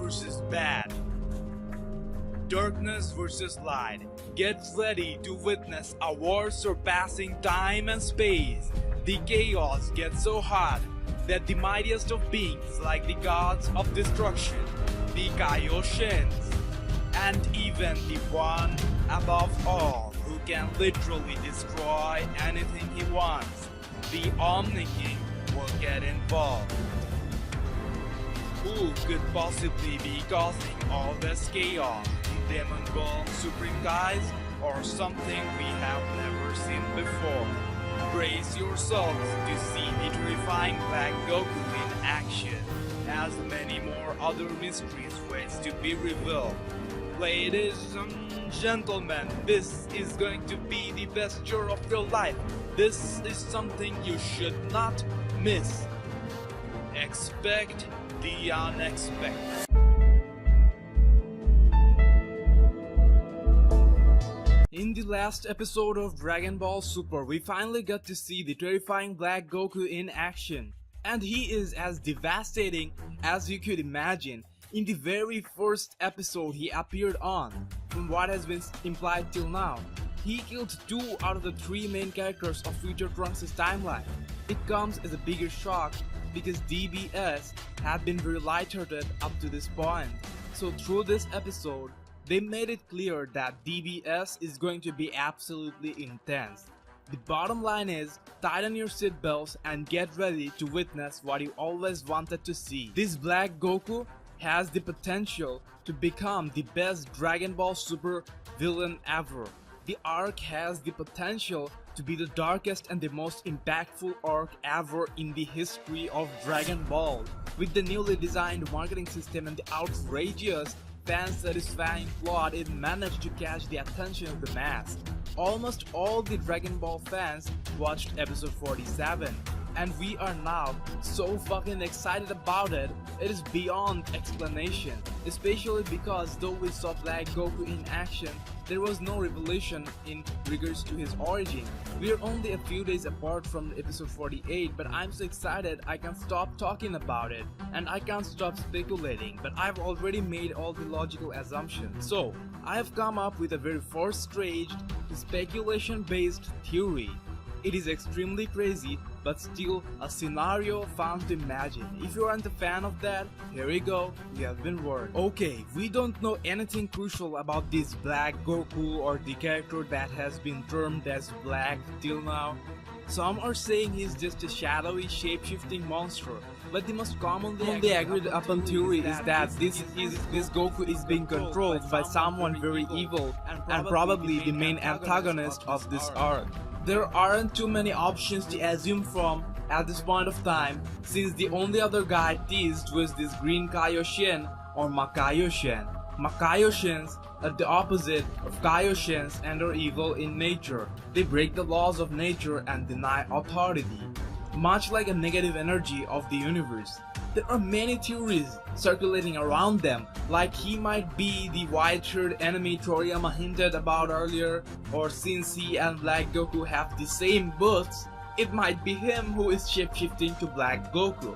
versus bad. Darkness versus light. Get ready to witness a war surpassing time and space. The chaos gets so hot that the mightiest of beings, like the gods of destruction, the Kaioshins, and even the one above all who can literally destroy anything he wants, the Omni-King, will get involved. Who could possibly be causing all this chaos? The Demon Ball Supreme guys, or something we have never seen before? Brace yourselves to see the terrifying Black Goku in action, as many more other mysteries wait to be revealed. Ladies and gentlemen, this is going to be the best year of your life. This is something you should not miss. Expect the unexpected. In the last episode of Dragon Ball Super, we finally got to see the terrifying Black Goku in action. And he is as devastating as you could imagine. In the very first episode he appeared on, from what has been implied till now, he killed 2 out of the 3 main characters of Future Trunks' timeline. It comes as a bigger shock because DBS had been very lighthearted up to this point. So through this episode, they made it clear that DBS is going to be absolutely intense. The bottom line is, tighten your seatbelts and get ready to witness what you always wanted to see. This Black Goku has the potential to become the best Dragon Ball Super villain ever. The arc has the potential to be the darkest and the most impactful arc ever in the history of Dragon Ball. With the newly designed marketing system and the outrageous fan-satisfying plot, it managed to catch the attention of the mass. Almost all the Dragon Ball fans watched episode 47, and we are now so fucking excited about it, it is beyond explanation. Especially because though we saw Black Goku in action, there was no revelation in regards to his origin. We are only a few days apart from episode 48, but I'm so excited I can't stop talking about it, and I can't stop speculating, but I've already made all the logical assumptions. So, I have come up with a very first-ranged, speculation-based theory. It is extremely crazy, but still a scenario fun to imagine. If you aren't a fan of that, here we go, you have been warned. Okay, we don't know anything crucial about this Black Goku or the character that has been termed as Black till now. Some are saying he's just a shadowy, shape-shifting monster, but the most commonly agreed upon theory is that this Goku is being controlled by someone very evil and probably the main antagonist of this arc. There aren't too many options to assume from at this point of time, since the only other guy teased was this green Kaioshin or Makaioshin. Makaioshins are the opposite of Kaioshins and are evil in nature. They break the laws of nature and deny authority, much like a negative energy of the universe. There are many theories circulating around them, like he might be the white-haired enemy Toriyama hinted about earlier, or since he and Black Goku have the same boots, it might be him who is shape-shifting to Black Goku.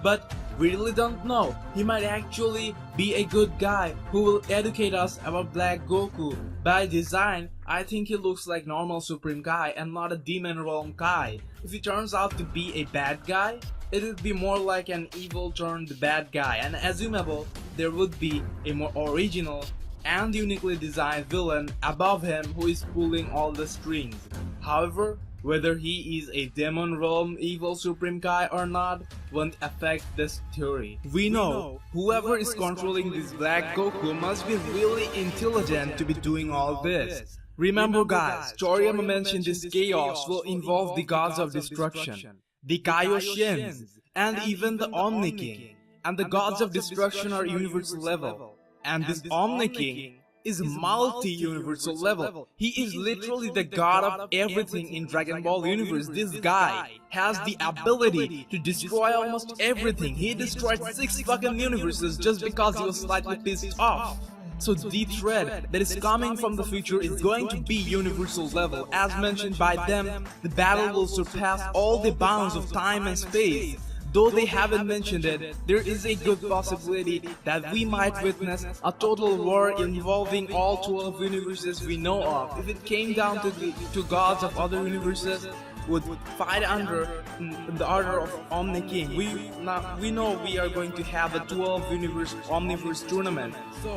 But we really don't know. He might actually be a good guy who will educate us about Black Goku. By design, I think he looks like normal Supreme Kai and not a Demon Realm Kai. If he turns out to be a bad guy, it would be more like an evil turned bad guy, and assumable there would be a more original and uniquely designed villain above him who is pulling all the strings. However, whether he is a Demon Realm evil Supreme Kai or not won't affect this theory. We know whoever is controlling this Black Goku must be really intelligent to be doing all this. Remember guys, Toriyama mentioned this chaos will involve the gods of destruction, the Kaioshins, and even the Omni-King. And the gods of destruction are universal level, and this Omni-King is multi-universal level. He is literally the god of everything in Dragon Ball universe. This guy has the ability to destroy almost everything. He destroyed 6 fucking universes just because he was slightly pissed off. So the threat that is coming from the future is going to be universal level. As mentioned by them, the battle will surpass all the bounds of time and space. Though they haven't mentioned it, there is a good possibility that we might witness a total war involving all 12 universes we know of. If it came down to gods of other universes would fight under the order of Omni-King. We know we are going to have a 12 universe Omniverse tournament.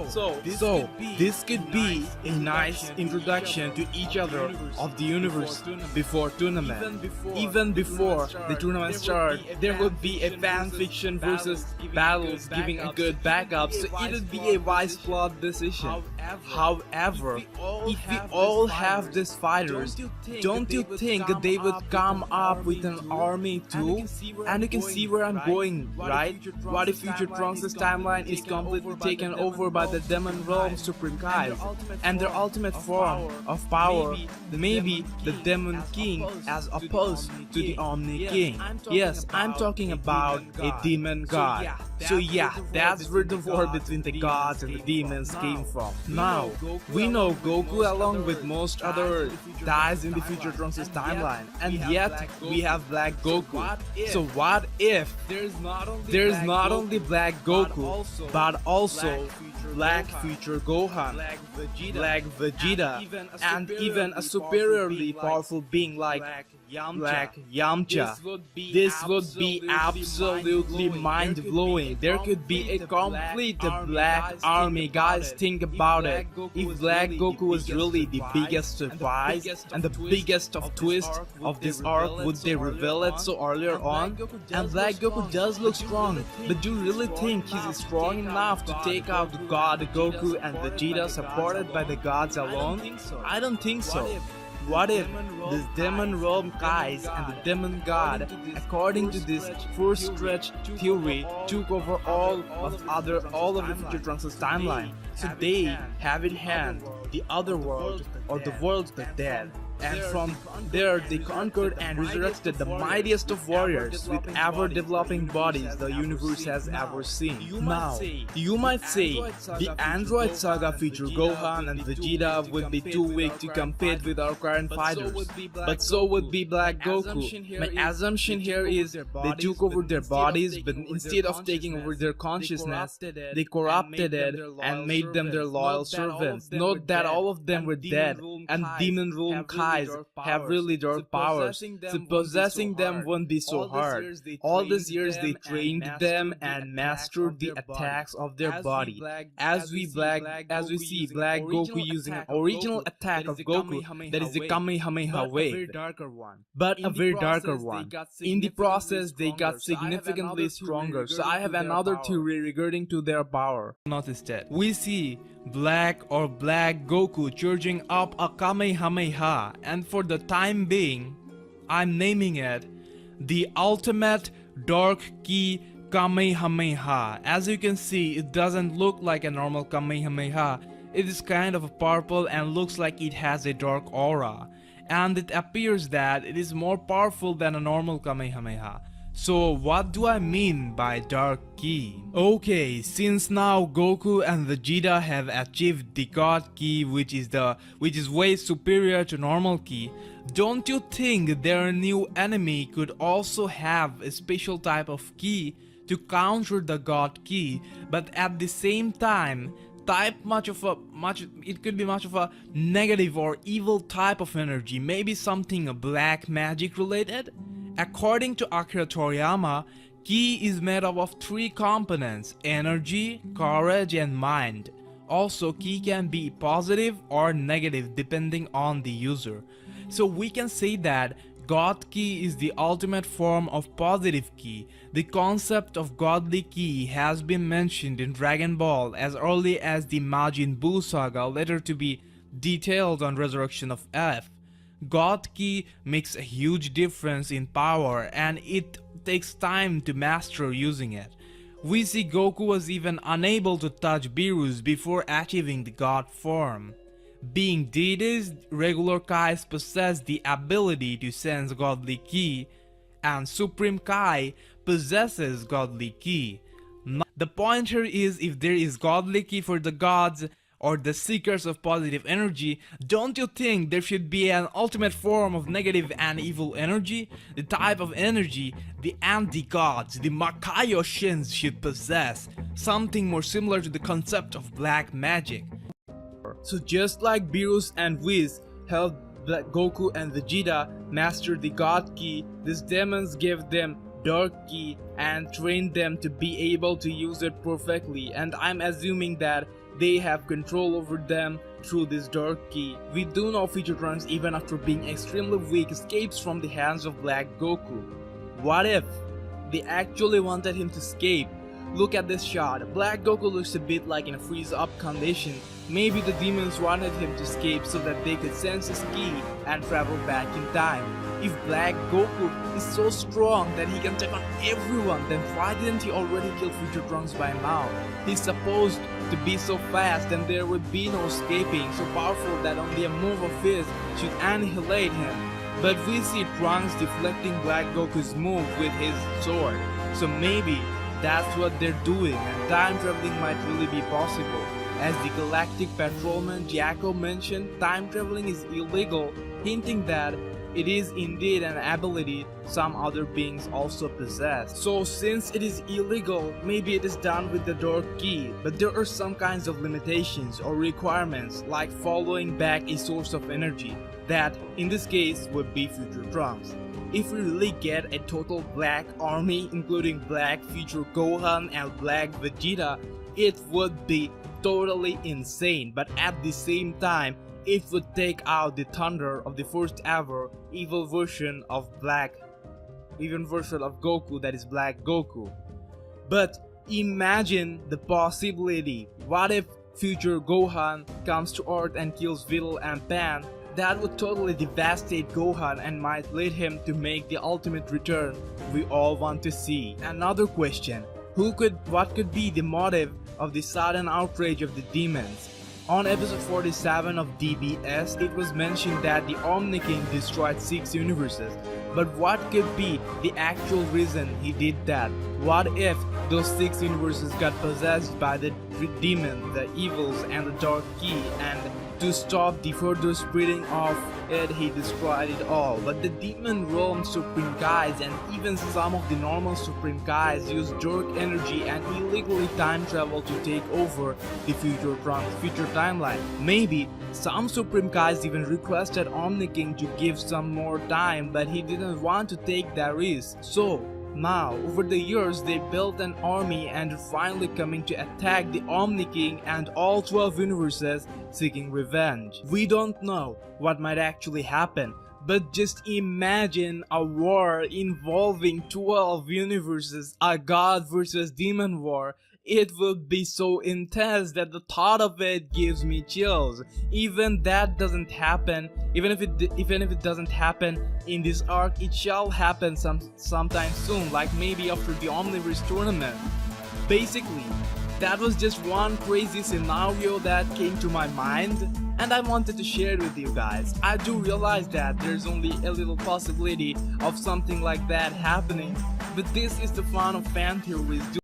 So this could be a nice introduction to each other of the universe before tournament. Even before the tournament starts, there would be a fan fiction versus battles giving a good backup, so it would be a wise plot decision. However, if we all have these fighters, don't you think they would come up with an army too? And you can see where I'm going, right? What if Future Trunks' timeline is completely taken over by the Demon Realm Supreme Kais, and their ultimate form of power, maybe the Demon King as opposed to the Omni-King? Yes, I'm talking about a demon god. So yeah, that's where the war between the gods and the demons came from. Now, we know Goku along with most other dies in the Future Trunks' timeline, and yet we have Black Goku. So what if there's not only Black Goku, but also Black Future Gohan, Black Vegeta, and even a superiorly powerful being like Black Yamcha? This would be absolutely mind-blowing. There could be a complete black army. Guys, think about it. If Black Goku was really the biggest surprise and the biggest of twists of this arc, would they reveal it so earlier on? And Black Goku does look strong, but do you really think he's strong enough to take out God Goku and Vegeta supported by the gods alone? I don't think so. What if this Demon Realm Kais and the Demon God, according to this first stretch theory, took over all of the Future Trunks' timeline? So they have in hand the other world, or the world of the dead. And from there they conquered and resurrected the mightiest of warriors with ever-developing bodies the universe has ever seen. Now, you might say the Android Saga feature Gohan and Vegeta would be too weak to compete with our current fighters, but so would be Black Goku. My assumption here is they took over their bodies, but instead of taking over their consciousness, they corrupted it and made them their loyal servants. Note that all of them were dead, and Demon Realm Kai have really dark powers, so possessing them won't be so hard. All these years they trained them and mastered the attacks of their body. As we see Black Goku using an original attack of Goku, that is the Kamehameha wave, but a very darker one. In the process they got significantly stronger, so I have another theory regarding to their power. Notice that we see Black Goku charging up a Kamehameha, and for the time being, I'm naming it the Ultimate Dark Ki Kamehameha. As you can see, it doesn't look like a normal Kamehameha. It is kind of purple and looks like it has a dark aura, and it appears that it is more powerful than a normal Kamehameha. So what do I mean by Dark Ki? Okay, since now Goku and Vegeta have achieved the God Ki, which is way superior to normal Ki, don't you think their new enemy could also have a special type of Ki to counter the God Ki, but at the same time it could be much of a negative or evil type of energy, maybe something black magic related? According to Akira Toriyama, Ki is made up of three components: energy, courage, and mind. Also, Ki can be positive or negative depending on the user. So we can say that God Ki is the ultimate form of positive Ki. The concept of godly Ki has been mentioned in Dragon Ball as early as the Majin Buu saga, later to be detailed on Resurrection of F. God Ki makes a huge difference in power, and it takes time to master using it. We see Goku was even unable to touch Beerus before achieving the God form. Being deities, regular Kais possess the ability to sense godly Ki, and Supreme Kai possesses godly Ki. The point here is, if there is godly Ki for the gods, or the seekers of positive energy, don't you think there should be an ultimate form of negative and evil energy? The type of energy the anti-gods, the Makayoshins should possess, something more similar to the concept of black magic. So just like Beerus and Whis helped Black Goku and Vegeta master the God Ki, these demons gave them Dark Ki and trained them to be able to use it perfectly, and I'm assuming that they have control over them through this Dark Ki. We do know Future Trunks, even after being extremely weak, escapes from the hands of Black Goku. What if they actually wanted him to escape? Look at this shot. Black Goku looks a bit like in a freeze-up condition. Maybe the demons wanted him to escape so that they could sense his ki and travel back in time. If Black Goku is so strong that he can take on everyone, then why didn't he already kill Future Trunks by now? He's supposed to be so fast and there would be no escaping, so powerful that only a move of his should annihilate him. But we see Trunks deflecting Black Goku's move with his sword, so maybe that's what they're doing, and time traveling might really be possible. As the Galactic Patrolman Jaco mentioned, time traveling is illegal, hinting that it is indeed an ability some other beings also possess. So since it is illegal, maybe it is done with the Dark Ki, but there are some kinds of limitations or requirements, like following back a source of energy, that in this case would be Future Trunks. If we really get a total black army including Black Future Gohan and Black Vegeta, it would be totally insane, but at the same time it would take out the thunder of the first ever evil version of Goku, that is Black Goku. But imagine the possibility. What if Future Gohan comes to Earth and kills Videl and Pan? That would totally devastate Gohan and might lead him to make the ultimate return we all want to see. Another question, what could be the motive of the sudden outrage of the demons? On episode 47 of DBS, it was mentioned that the Omni-King destroyed 6 universes. But what could be the actual reason he did that? What if those 6 universes got possessed by the demon, the evils and the Dark Ki, and to stop the further spreading of it, he destroyed it all? But the demon realm Supreme Kais and even some of the normal Supreme Kais use dark energy and illegally time travel to take over the Future Trunks future timeline. Maybe some Supreme Kais even requested Omni-King to give some more time, but he didn't want to take that risk. So now, over the years, they built an army and are finally coming to attack the Omni-King and all 12 universes, seeking revenge. We don't know what might actually happen, but just imagine a war involving 12 universes, a god versus demon war. It would be so intense that the thought of it gives me chills. Even that doesn't happen. Even if it doesn't happen in this arc, it shall happen sometime soon, like maybe after the Omniverse tournament. Basically, that was just one crazy scenario that came to my mind, and I wanted to share it with you guys. I do realize that there's only a little possibility of something like that happening, but this is the fun of fan theories.